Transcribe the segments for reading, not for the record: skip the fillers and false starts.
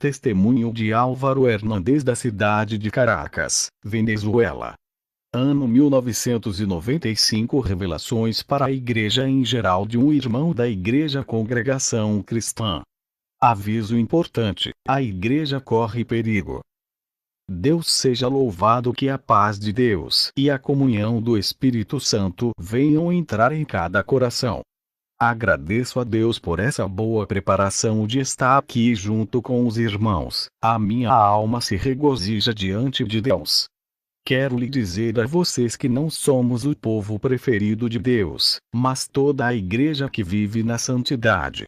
Testemunho de Álvaro Hernández da cidade de Caracas, Venezuela. Ano 1995. Revelações para a Igreja em geral de um irmão da Igreja Congregação Cristã. Aviso importante: a Igreja corre perigo. Deus seja louvado. Que a paz de Deus e a comunhão do Espírito Santo venham entrar em cada coração. Agradeço a Deus por essa boa preparação de estar aqui junto com os irmãos. A minha alma se regozija diante de Deus. Quero lhe dizer a vocês que não somos o povo preferido de Deus, mas toda a igreja que vive na santidade.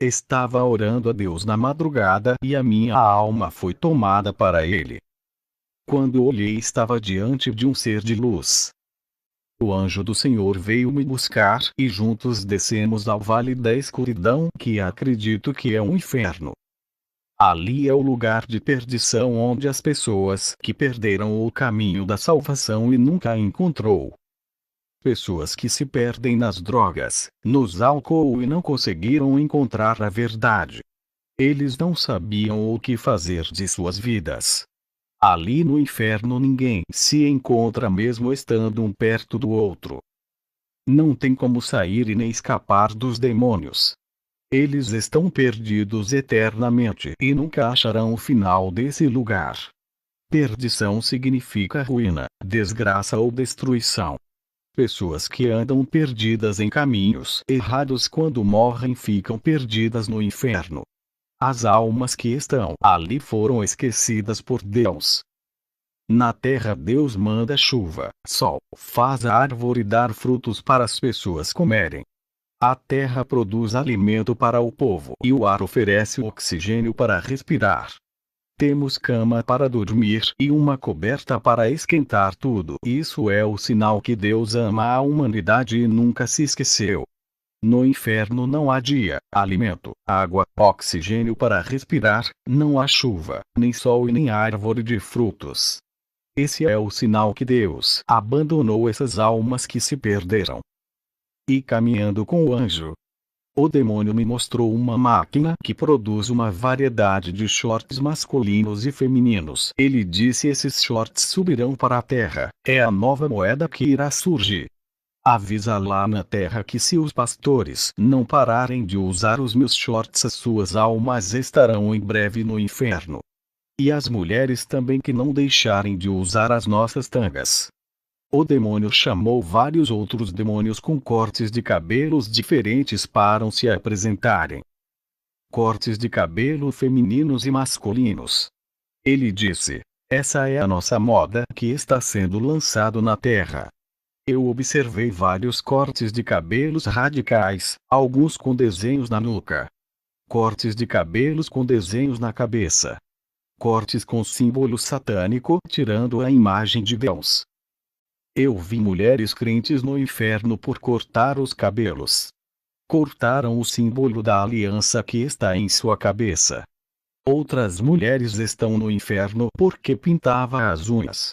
Estava orando a Deus na madrugada e a minha alma foi tomada para Ele. Quando olhei, estava diante de um ser de luz. O anjo do Senhor veio me buscar e juntos descemos ao vale da escuridão, que acredito que é um inferno. Ali é o lugar de perdição, onde as pessoas que perderam o caminho da salvação e nunca a encontrou. Pessoas que se perdem nas drogas, nos álcool e não conseguiram encontrar a verdade. Eles não sabiam o que fazer de suas vidas. Ali no inferno ninguém se encontra mesmo estando um perto do outro. Não tem como sair e nem escapar dos demônios. Eles estão perdidos eternamente e nunca acharão o final desse lugar. Perdição significa ruína, desgraça ou destruição. Pessoas que andam perdidas em caminhos errados quando morrem ficam perdidas no inferno. As almas que estão ali foram esquecidas por Deus. Na terra Deus manda chuva, sol, faz a árvore dar frutos para as pessoas comerem. A terra produz alimento para o povo e o ar oferece oxigênio para respirar. Temos cama para dormir e uma coberta para esquentar tudo. Isso é o sinal que Deus ama a humanidade e nunca se esqueceu. No inferno não há dia, alimento, água, oxigênio para respirar, não há chuva, nem sol e nem árvore de frutos. Esse é o sinal que Deus abandonou essas almas que se perderam. E caminhando com o anjo, o demônio me mostrou uma máquina que produz uma variedade de shorts masculinos e femininos. Ele disse: esses shorts subirão para a terra, é a nova moeda que irá surgir. Avisa lá na terra que se os pastores não pararem de usar os meus shorts, as suas almas estarão em breve no inferno. E as mulheres também que não deixarem de usar as nossas tangas. O demônio chamou vários outros demônios com cortes de cabelos diferentes para se apresentarem. Cortes de cabelo femininos e masculinos. Ele disse: essa é a nossa moda que está sendo lançado na terra. Eu observei vários cortes de cabelos radicais, alguns com desenhos na nuca. Cortes de cabelos com desenhos na cabeça. Cortes com símbolo satânico, tirando a imagem de Deus. Eu vi mulheres crentes no inferno por cortar os cabelos. Cortaram o símbolo da aliança que está em sua cabeça. Outras mulheres estão no inferno porque pintava as unhas.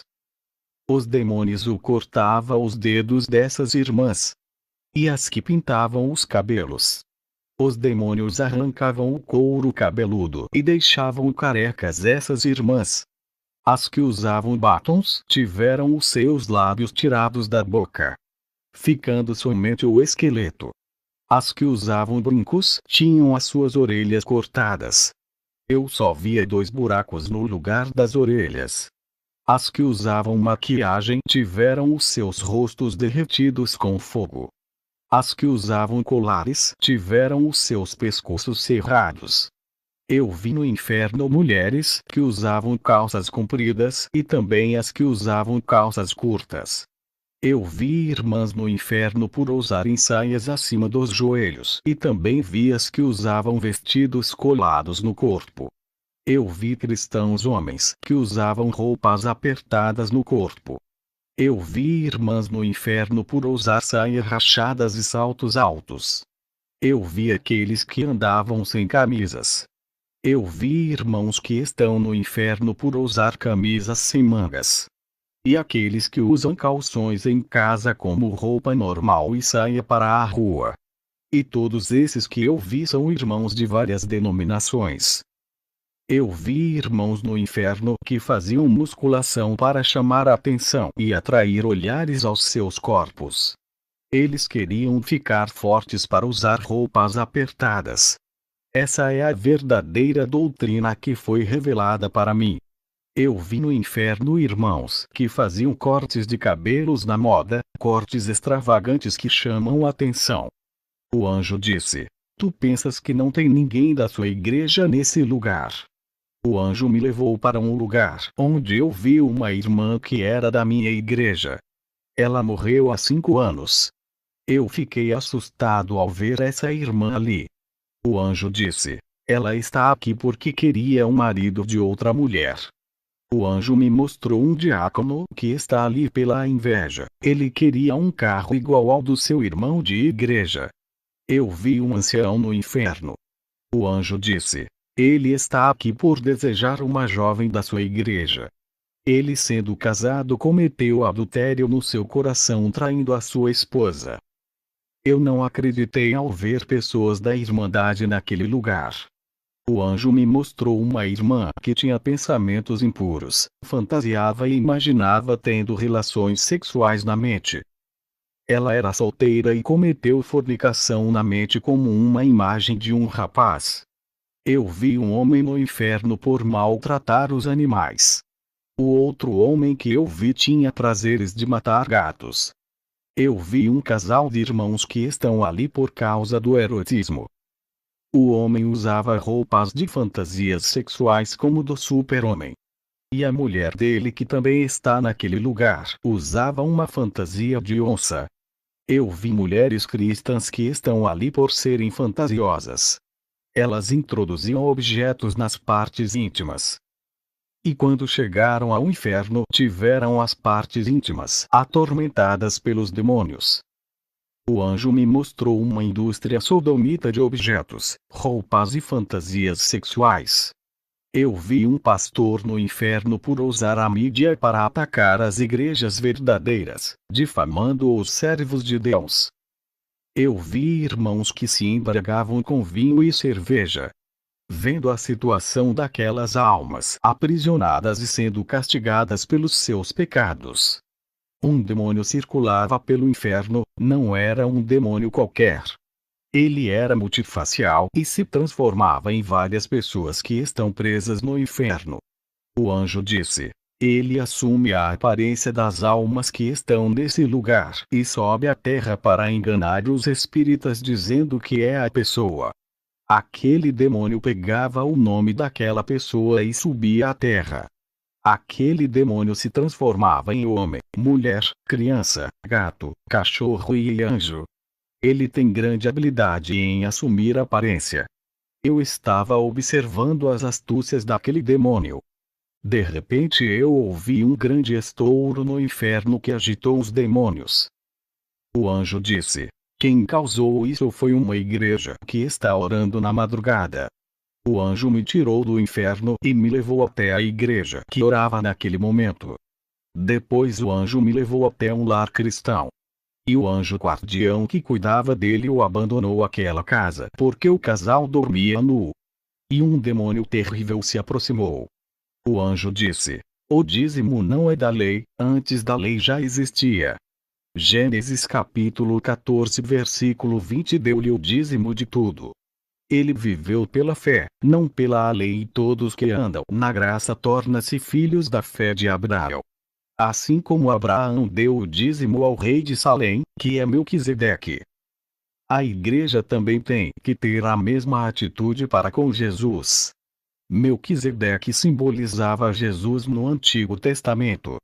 Os demônios cortavam os dedos dessas irmãs. E as que pintavam os cabelos. Os demônios arrancavam o couro cabeludo e deixavam carecas essas irmãs. As que usavam batons tiveram os seus lábios tirados da boca, ficando somente o esqueleto. As que usavam brincos tinham as suas orelhas cortadas. Eu só via 2 buracos no lugar das orelhas. As que usavam maquiagem tiveram os seus rostos derretidos com fogo. As que usavam colares tiveram os seus pescoços serrados. Eu vi no inferno mulheres que usavam calças compridas e também as que usavam calças curtas. Eu vi irmãs no inferno por usarem saias acima dos joelhos e também vi as que usavam vestidos colados no corpo. Eu vi cristãos homens que usavam roupas apertadas no corpo. Eu vi irmãs no inferno por usar saias rachadas e saltos altos. Eu vi aqueles que andavam sem camisas. Eu vi irmãos que estão no inferno por usar camisas sem mangas. E aqueles que usam calções em casa como roupa normal e saia para a rua. E todos esses que eu vi são irmãos de várias denominações. Eu vi irmãos no inferno que faziam musculação para chamar a atenção e atrair olhares aos seus corpos. Eles queriam ficar fortes para usar roupas apertadas. Essa é a verdadeira doutrina que foi revelada para mim. Eu vi no inferno irmãos que faziam cortes de cabelos na moda, cortes extravagantes que chamam a atenção. O anjo disse: Tu pensas que não tem ninguém da sua igreja nesse lugar? O anjo me levou para um lugar onde eu vi uma irmã que era da minha igreja. Ela morreu há 5 anos. Eu fiquei assustado ao ver essa irmã ali. O anjo disse: Ela está aqui porque queria um marido de outra mulher. O anjo me mostrou um diácono que está ali pela inveja. Ele queria um carro igual ao do seu irmão de igreja. Eu vi um ancião no inferno. O anjo disse: Ele está aqui por desejar uma jovem da sua igreja. Ele, sendo casado, cometeu adultério no seu coração, traindo a sua esposa. Eu não acreditei ao ver pessoas da Irmandade naquele lugar. O anjo me mostrou uma irmã que tinha pensamentos impuros, fantasiava e imaginava tendo relações sexuais na mente. Ela era solteira e cometeu fornicação na mente como uma imagem de um rapaz. Eu vi um homem no inferno por maltratar os animais. O outro homem que eu vi tinha prazeres de matar gatos. Eu vi um casal de irmãos que estão ali por causa do erotismo. O homem usava roupas de fantasias sexuais como do super-homem. E a mulher dele, que também está naquele lugar, usava uma fantasia de onça. Eu vi mulheres cristãs que estão ali por serem fantasiosas. Elas introduziam objetos nas partes íntimas. E quando chegaram ao inferno, tiveram as partes íntimas atormentadas pelos demônios. O anjo me mostrou uma indústria sodomita de objetos, roupas e fantasias sexuais. Eu vi um pastor no inferno por usar a mídia para atacar as igrejas verdadeiras, difamando os servos de Deus. Eu vi irmãos que se embriagavam com vinho e cerveja. Vendo a situação daquelas almas aprisionadas e sendo castigadas pelos seus pecados. Um demônio circulava pelo inferno, não era um demônio qualquer. Ele era multifacial e se transformava em várias pessoas que estão presas no inferno. O anjo disse: Ele assume a aparência das almas que estão nesse lugar e sobe à terra para enganar os espíritas dizendo que é a pessoa. Aquele demônio pegava o nome daquela pessoa e subia à terra. Aquele demônio se transformava em homem, mulher, criança, gato, cachorro e anjo. Ele tem grande habilidade em assumir aparência. Eu estava observando as astúcias daquele demônio. De repente eu ouvi um grande estouro no inferno que agitou os demônios. O anjo disse: Quem causou isso foi uma igreja que está orando na madrugada. O anjo me tirou do inferno e me levou até a igreja que orava naquele momento. Depois o anjo me levou até um lar cristão. E o anjo guardião que cuidava dele o abandonou aquela casa porque o casal dormia nu. E um demônio terrível se aproximou. O anjo disse: O dízimo não é da lei, antes da lei já existia. Gênesis capítulo 14 versículo 20. Deu-lhe o dízimo de tudo. Ele viveu pela fé, não pela lei, e todos que andam na graça tornam-se filhos da fé de Abraão. Assim como Abraão deu o dízimo ao rei de Salém, que é Melquisedeque. A igreja também tem que ter a mesma atitude para com Jesus. Melquisedeque simbolizava Jesus no Antigo Testamento.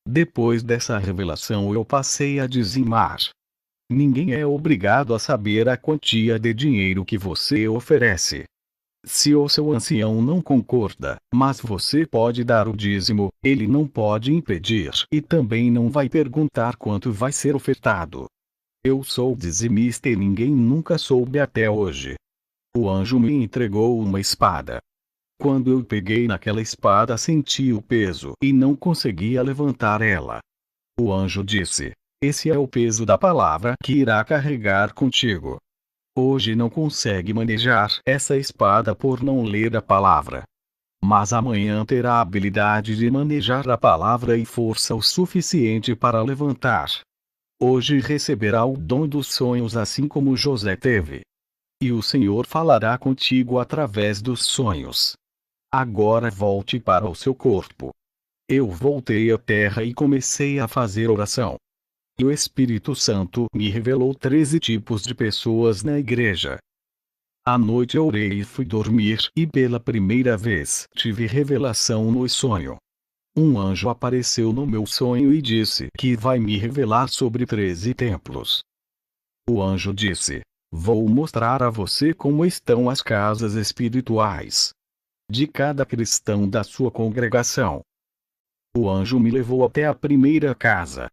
Depois dessa revelação eu passei a dizimar. Ninguém é obrigado a saber a quantia de dinheiro que você oferece. Se o seu ancião não concorda, mas você pode dar o dízimo, ele não pode impedir e também não vai perguntar quanto vai ser ofertado. Eu sou dizimista e ninguém nunca soube até hoje. O anjo me entregou uma espada. Quando eu peguei naquela espada senti o peso e não conseguia levantar ela. O anjo disse: Esse é o peso da palavra que irá carregar contigo. Hoje não consegue manejar essa espada por não ler a palavra. mas amanhã terá a habilidade de manejar a palavra e força o suficiente para levantar. Hoje receberá o dom dos sonhos assim como José teve. E o Senhor falará contigo através dos sonhos. Agora volte para o seu corpo. Eu voltei à terra e comecei a fazer oração. E o Espírito Santo me revelou 13 tipos de pessoas na igreja. À noite orei e fui dormir, e pela primeira vez tive revelação no sonho. Um anjo apareceu no meu sonho e disse que vai me revelar sobre 13 templos. O anjo disse: vou mostrar a você como estão as casas espirituais de cada cristão da sua congregação. O anjo me levou até a primeira casa.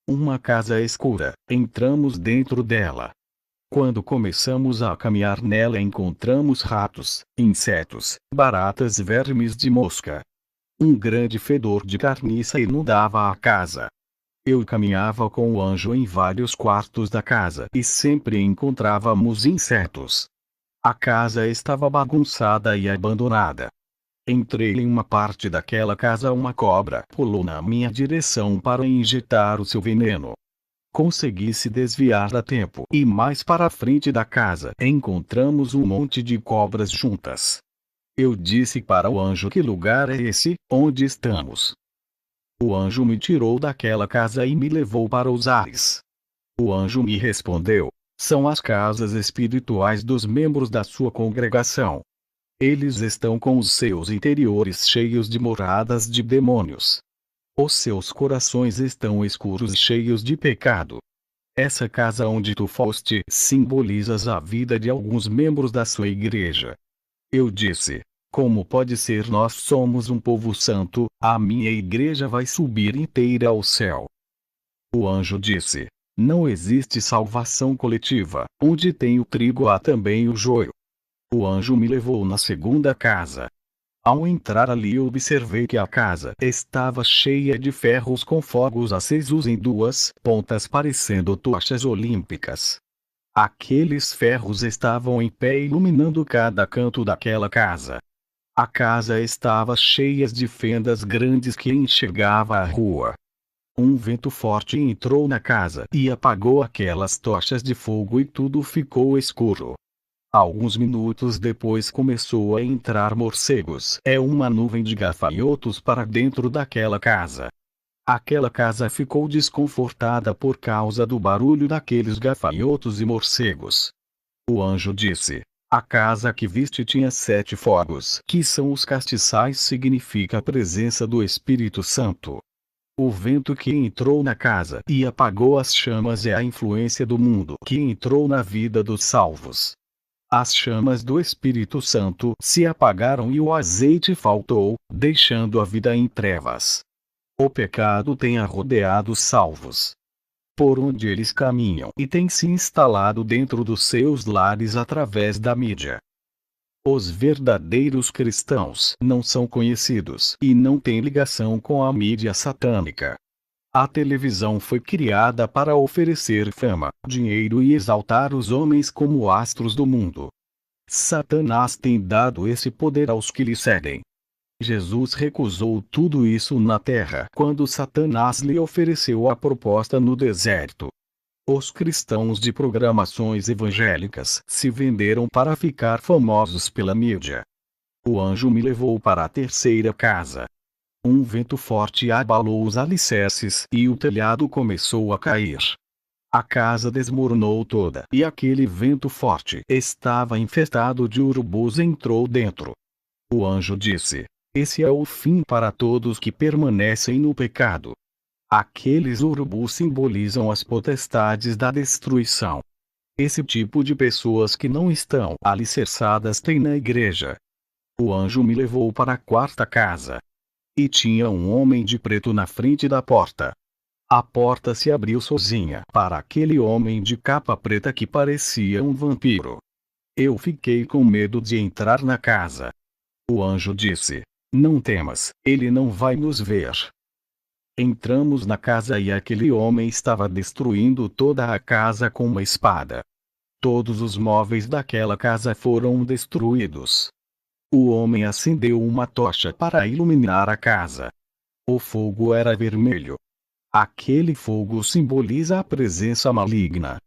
Uma casa escura. Entramos dentro dela. Quando começamos a caminhar nela, encontramos ratos, insetos, baratas e vermes de mosca. Um grande fedor de carniça inundava a casa. Eu caminhava com o anjo em vários quartos da casa e sempre encontrávamos insetos. A casa estava bagunçada e abandonada. Entrei em uma parte daquela casa, uma cobra pulou na minha direção para injetar o seu veneno. Consegui se desviar a tempo, e mais para a frente da casa encontramos um monte de cobras juntas. Eu disse para o anjo: que lugar é esse, onde estamos? O anjo me tirou daquela casa e me levou para os ares. O anjo me respondeu: são as casas espirituais dos membros da sua congregação. Eles estão com os seus interiores cheios de moradas de demônios. Os seus corações estão escuros e cheios de pecado. Essa casa onde tu foste simbolizas a vida de alguns membros da sua igreja. Eu disse: como pode ser? Nós somos um povo santo, a minha igreja vai subir inteira ao céu. O anjo disse: não existe salvação coletiva, onde tem o trigo há também o joio. O anjo me levou na segunda casa. Ao entrar ali, observei que a casa estava cheia de ferros com fogos acesos em duas pontas, parecendo tochas olímpicas. Aqueles ferros estavam em pé, iluminando cada canto daquela casa. A casa estava cheia de fendas grandes que enxergava a rua. Um vento forte entrou na casa e apagou aquelas tochas de fogo e tudo ficou escuro. Alguns minutos depois começou a entrar morcegos. É uma nuvem de gafanhotos para dentro daquela casa. Aquela casa ficou desconfortada por causa do barulho daqueles gafanhotos e morcegos. O anjo disse: a casa que viste tinha 7 fogos, que são os castiçais, significa a presença do Espírito Santo. O vento que entrou na casa e apagou as chamas é a influência do mundo que entrou na vida dos salvos. As chamas do Espírito Santo se apagaram e o azeite faltou, deixando a vida em trevas. O pecado tem arrodeado os salvos por onde eles caminham e tem se instalado dentro dos seus lares através da mídia. Os verdadeiros cristãos não são conhecidos e não têm ligação com a mídia satânica. A televisão foi criada para oferecer fama, dinheiro e exaltar os homens como astros do mundo. Satanás tem dado esse poder aos que lhe seguem. Jesus recusou tudo isso na terra quando Satanás lhe ofereceu a proposta no deserto. Os cristãos de programações evangélicas se venderam para ficar famosos pela mídia. O anjo me levou para a terceira casa. Um vento forte abalou os alicerces e o telhado começou a cair. A casa desmoronou toda e aquele vento forte estava infestado de urubus. Entrou dentro. O anjo disse: esse é o fim para todos que permanecem no pecado. Aqueles urubus simbolizam as potestades da destruição. Esse tipo de pessoas que não estão alicerçadas tem na igreja. O anjo me levou para a quarta casa. E tinha um homem de preto na frente da porta. A porta se abriu sozinha para aquele homem de capa preta que parecia um vampiro. Eu fiquei com medo de entrar na casa. O anjo disse: não temas, ele não vai nos ver. Entramos na casa e aquele homem estava destruindo toda a casa com uma espada. Todos os móveis daquela casa foram destruídos. O homem acendeu uma tocha para iluminar a casa. O fogo era vermelho. Aquele fogo simboliza a presença maligna.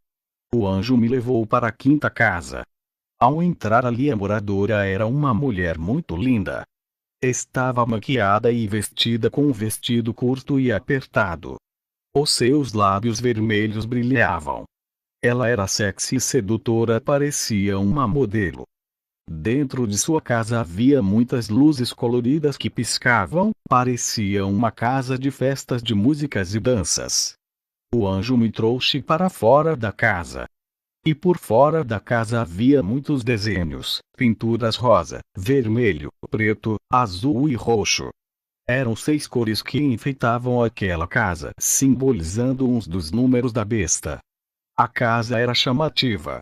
O anjo me levou para a quinta casa. Ao entrar ali, a moradora era uma mulher muito linda. Estava maquiada e vestida com um vestido curto e apertado. Os seus lábios vermelhos brilhavam. Ela era sexy e sedutora, parecia uma modelo. Dentro de sua casa havia muitas luzes coloridas que piscavam, parecia uma casa de festas de músicas e danças. O anjo me trouxe para fora da casa. E por fora da casa havia muitos desenhos, pinturas rosa, vermelho, preto, azul e roxo. Eram 6 cores que enfeitavam aquela casa, simbolizando uns dos números da besta. A casa era chamativa.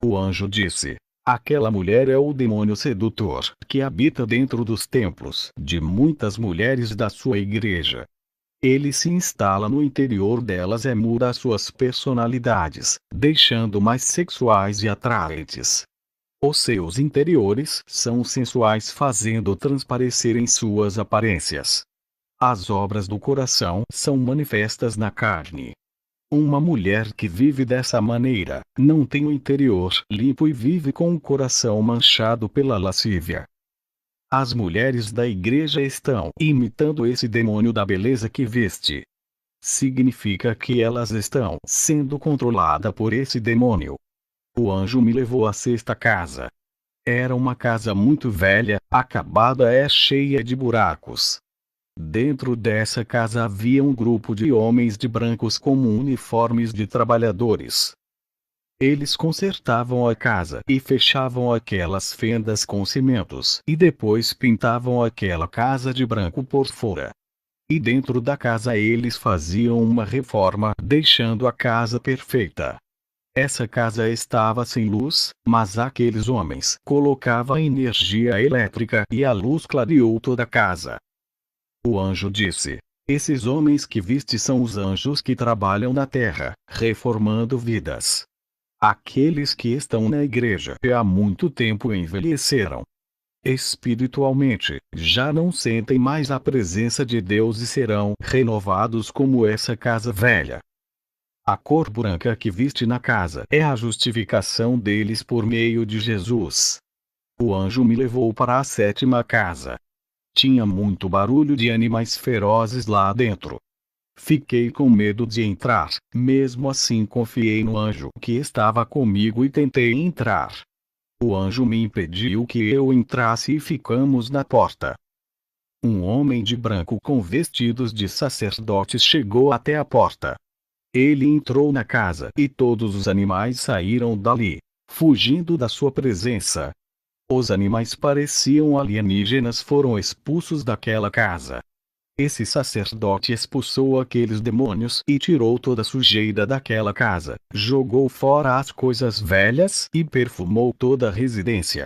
O anjo disse: aquela mulher é o demônio sedutor, que habita dentro dos templos de muitas mulheres da sua igreja. Ele se instala no interior delas e muda suas personalidades, deixando mais sexuais e atraentes. Os seus interiores são sensuais, fazendo transparecer em suas aparências. As obras do coração são manifestas na carne. Uma mulher que vive dessa maneira, não tem o interior limpo e vive com o coração manchado pela lascívia. As mulheres da igreja estão imitando esse demônio da beleza que veste. Significa que elas estão sendo controladas por esse demônio. O anjo me levou à sexta casa. Era uma casa muito velha, acabada e cheia de buracos. Dentro dessa casa havia um grupo de homens de brancos com uniformes de trabalhadores. Eles consertavam a casa e fechavam aquelas fendas com cimentos e depois pintavam aquela casa de branco por fora. E dentro da casa eles faziam uma reforma, deixando a casa perfeita. Essa casa estava sem luz, mas aqueles homens colocavam energia elétrica e a luz clareou toda a casa. O anjo disse: esses homens que viste são os anjos que trabalham na terra, reformando vidas. Aqueles que estão na igreja e há muito tempo envelheceram. Espiritualmente, já não sentem mais a presença de Deus e serão renovados como essa casa velha. A cor branca que viste na casa é a justificação deles por meio de Jesus. O anjo me levou para a sétima casa. Tinha muito barulho de animais ferozes lá dentro. Fiquei com medo de entrar, mesmo assim confiei no anjo que estava comigo e tentei entrar. O anjo me impediu que eu entrasse e ficamos na porta. Um homem de branco com vestidos de sacerdotes chegou até a porta. Ele entrou na casa e todos os animais saíram dali, fugindo da sua presença. Os animais pareciam alienígenas, foram expulsos daquela casa. Esse sacerdote expulsou aqueles demônios e tirou toda a sujeira daquela casa, jogou fora as coisas velhas e perfumou toda a residência.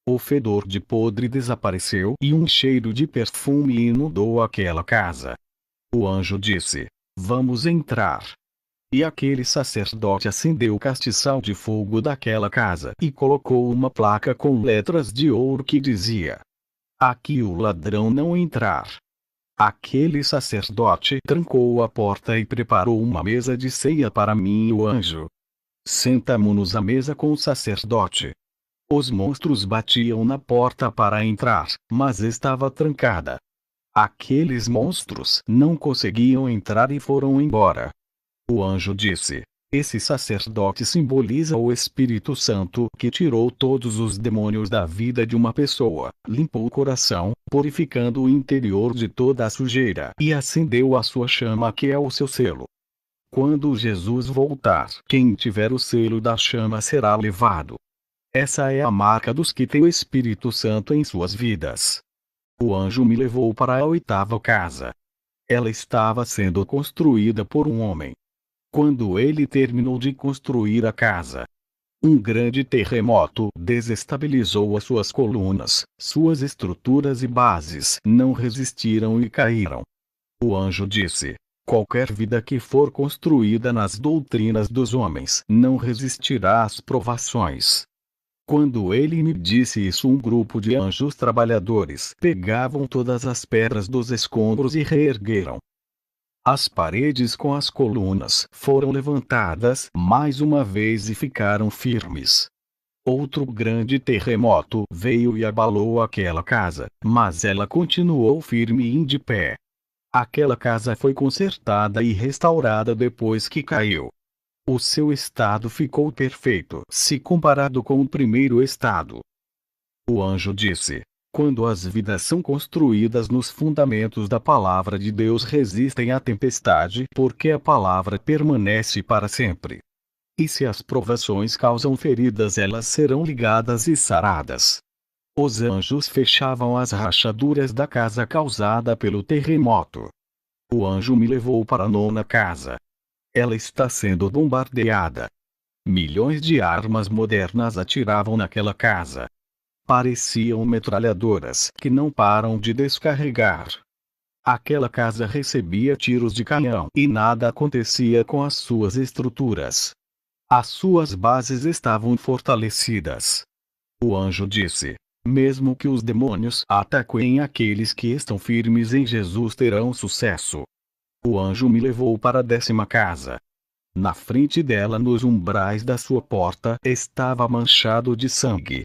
O fedor de podre desapareceu e um cheiro de perfume inundou aquela casa. O anjo disse: vamos entrar. E aquele sacerdote acendeu o castiçal de fogo daquela casa e colocou uma placa com letras de ouro que dizia: aqui o ladrão não entrar. Aquele sacerdote trancou a porta e preparou uma mesa de ceia para mim e o anjo. Sentamo-nos à mesa com o sacerdote. Os monstros batiam na porta para entrar, mas estava trancada. Aqueles monstros não conseguiam entrar e foram embora. O anjo disse: esse sacerdote simboliza o Espírito Santo que tirou todos os demônios da vida de uma pessoa, limpou o coração, purificando o interior de toda a sujeira e acendeu a sua chama, que é o seu selo. Quando Jesus voltar, quem tiver o selo da chama será levado. Essa é a marca dos que têm o Espírito Santo em suas vidas. O anjo me levou para a oitava casa. Ela estava sendo construída por um homem. Quando ele terminou de construir a casa, um grande terremoto desestabilizou as suas colunas, suas estruturas e bases não resistiram e caíram. O anjo disse: qualquer vida que for construída nas doutrinas dos homens não resistirá às provações. Quando ele me disse isso, um grupo de anjos trabalhadores pegavam todas as pedras dos escombros e reergueram. As paredes com as colunas foram levantadas mais uma vez e ficaram firmes. Outro grande terremoto veio e abalou aquela casa, mas ela continuou firme e de pé. Aquela casa foi consertada e restaurada depois que caiu. O seu estado ficou perfeito se comparado com o primeiro estado. O anjo disse: quando as vidas são construídas nos fundamentos da palavra de Deus, resistem à tempestade, porque a palavra permanece para sempre. E se as provações causam feridas, elas serão ligadas e saradas. Os anjos fechavam as rachaduras da casa causada pelo terremoto. O anjo me levou para a 9ª casa. Ela está sendo bombardeada. Milhões de armas modernas atiravam naquela casa. Pareciam metralhadoras que não param de descarregar. Aquela casa recebia tiros de canhão e nada acontecia com as suas estruturas. As suas bases estavam fortalecidas. O anjo disse: mesmo que os demônios ataquem aqueles que estão firmes em Jesus, terão sucesso. O anjo me levou para a 10ª casa. Na frente dela, nos umbrais da sua porta, estava manchado de sangue.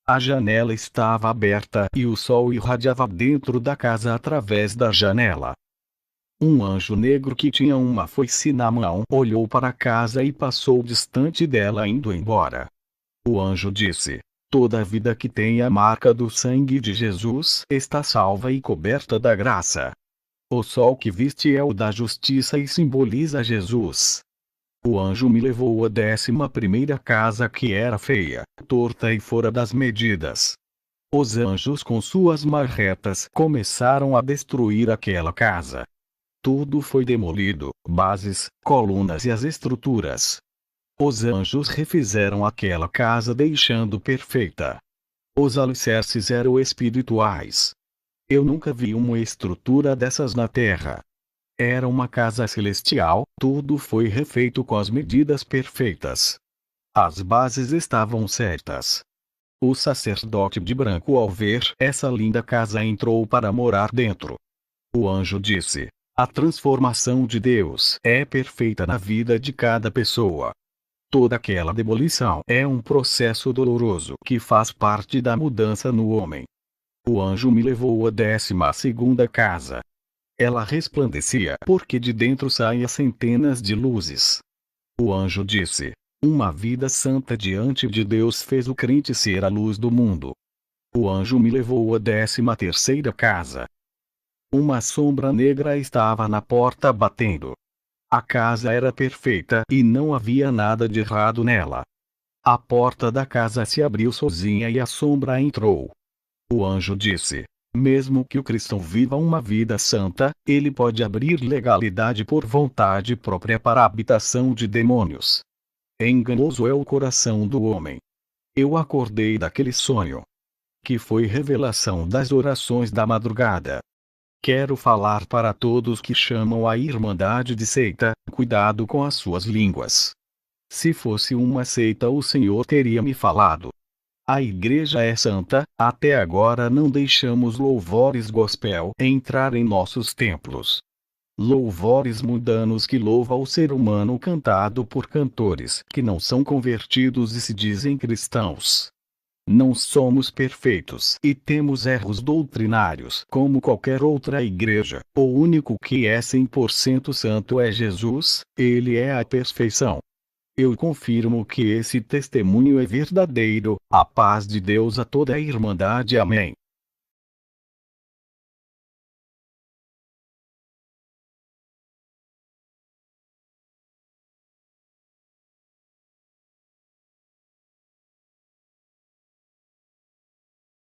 A janela estava aberta e o sol irradiava dentro da casa através da janela. Um anjo negro que tinha uma foice na mão olhou para a casa e passou distante dela, indo embora. O anjo disse: toda vida que tem a marca do sangue de Jesus está salva e coberta da graça. O sol que viste é o da justiça e simboliza Jesus. O anjo me levou à 11ª casa, que era feia, torta e fora das medidas. Os anjos com suas marretas começaram a destruir aquela casa. Tudo foi demolido, bases, colunas e as estruturas. Os anjos refizeram aquela casa, deixando perfeita. Os alicerces eram espirituais. Eu nunca vi uma estrutura dessas na terra. Era uma casa celestial, tudo foi refeito com as medidas perfeitas. As bases estavam certas. O sacerdote de branco, ao ver essa linda casa, entrou para morar dentro. O anjo disse: a transformação de Deus é perfeita na vida de cada pessoa. Toda aquela demolição é um processo doloroso que faz parte da mudança no homem. O anjo me levou à 12ª casa. Ela resplandecia porque de dentro saíam centenas de luzes. O anjo disse: uma vida santa diante de Deus fez o crente ser a luz do mundo. O anjo me levou à 13ª casa. Uma sombra negra estava na porta batendo. A casa era perfeita e não havia nada de errado nela. A porta da casa se abriu sozinha e a sombra entrou. O anjo disse: mesmo que o cristão viva uma vida santa, ele pode abrir legalidade por vontade própria para a habitação de demônios. Enganoso é o coração do homem. Eu acordei daquele sonho, que foi revelação das orações da madrugada. Quero falar para todos que chamam a irmandade de seita: cuidado com as suas línguas. Se fosse uma seita, o Senhor teria me falado. A igreja é santa. Até agora não deixamos louvores gospel entrar em nossos templos. Louvores mundanos que louvam o ser humano, cantado por cantores que não são convertidos e se dizem cristãos. Não somos perfeitos e temos erros doutrinários como qualquer outra igreja. O único que é 100% santo é Jesus, ele é a perfeição. Eu confirmo que esse testemunho é verdadeiro. A paz de Deus a toda a irmandade. Amém.